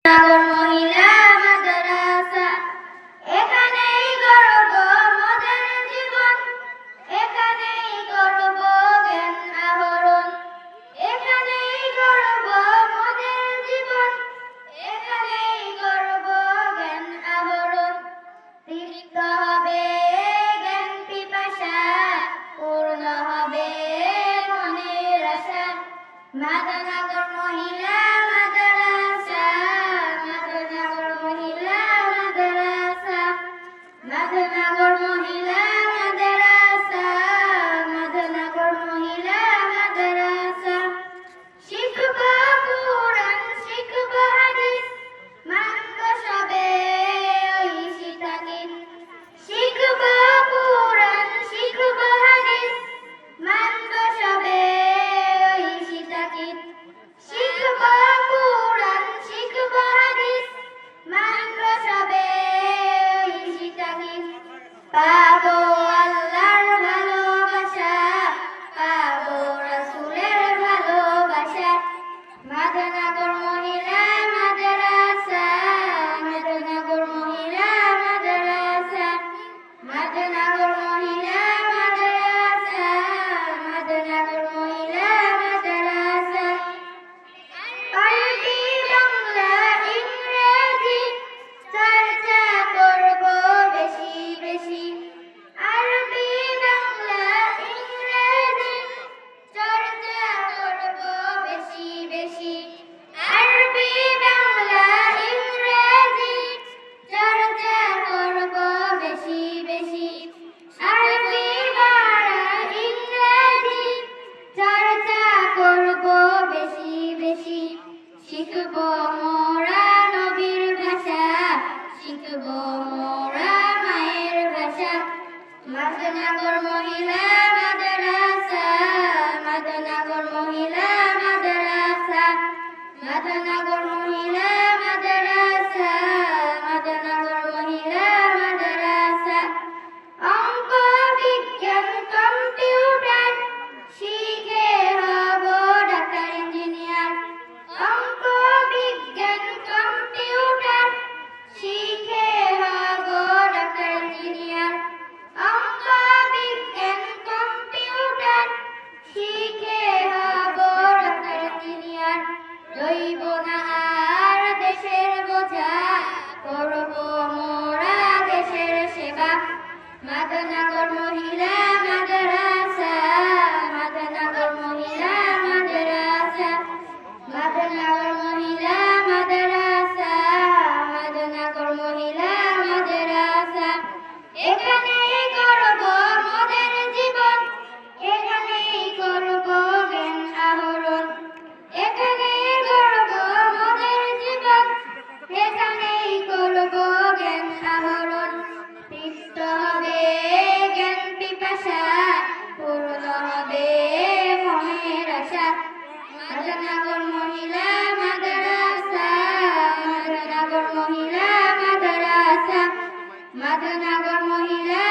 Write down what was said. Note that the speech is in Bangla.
নগর মহিলা মাদ্রাসা এখানেই গড়ব মোদের জীবন, এখানেই করব জ্ঞান আহরণ, এখানেই গড়ব মোদের জীবন, এখানেই করব জ্ঞান আহরণ। তৃপ্ত হবে জ্ঞান পিপাসা, পূর্ণ হবে মনের আশা। মাদনগর মহিলা মাদ্রাসা, মাদনগর মহিলা মাদ্রাসা, মাদনগর মহিলা মাদ্রাসা, মাদনগর মহিলা মাদ্রাসা। শিখব কুরআন শিখব হাদিস, মানব সবে ঐশী তাকিদ। শিখব কুরআন শিখব হাদিস, মানব সবে ঐশী তাকিদ। শিখব কুরআন শিখব হাদিস, মানব সবে ঐশী তাকিদ। পাবো আল্লাহর ভালোবাসা, পাবো রাসূলের ভালোবাসা। মাদনগর মহিলা মাদ্রাসা, মাদনগর মহিলা মাদ্রাসা, মাদনগর মহিলা মাদ্রাসা, মাদনগর মহিলা মাদ্রাসা। আরবি বাংলা ইংরেজি চর্চা করব বেশি বেশি। আরবি বাংলা ইংরেজি চর্চা করব বেশি বেশি। আরবি বাংলা ইংরেজি চর্চা করব বেশি বেশি। আরবি বাংলা ইংরেজি চর্চা করব বেশি বেশি। শিখব মোরা নবীর ভাষা, শিখব মোরা মায়ের ভাষা। মাদনগর মহিলা মাদ্রাসা, মাদনগর মহিলা মাদ্রাসা, মাদনগর মহিলা মাদ্রাসা, মাদনগর মহিলা মাদ্রাসা। অঙ্ক বিজ্ঞান কম্পিউটার শিখে হব ডাক্তার ইঞ্জিনিয়ার। অঙ্ক বিজ্ঞান কম্পিউটার শিখে হব ডাক্তার ইঞ্জিনিয়ার। অঙ্ক বিজ্ঞান কম্পিউটার শিখে হব ডাক্তার ইঞ্জিনিয়ার। রইব না আর দেশের বোঝা, করব মোরা দেশের সেবা। মাদনগর মহিলা মাদ্রাসা, মাদনগর মহিলা মাদ্রাসা, মাদনগর মহিলা মাদ্রাসা, মাদনগর মহিলা মাদ্রাসা। এখানেই করব মোদের জীবন, এখানেই করব জ্ঞান আহরণ, এখানেই করব মোদের জীবন, এখানেই করব জ্ঞান আহরণ। তৃপ্ত হবে জ্ঞান পিপাসা, পূর্ণ হবে মনের আশা। মাদনগর মহিলা মাদ্রাসা, মাদনগর মহিলা মাদ্রাসা, মাদনগর মহিলা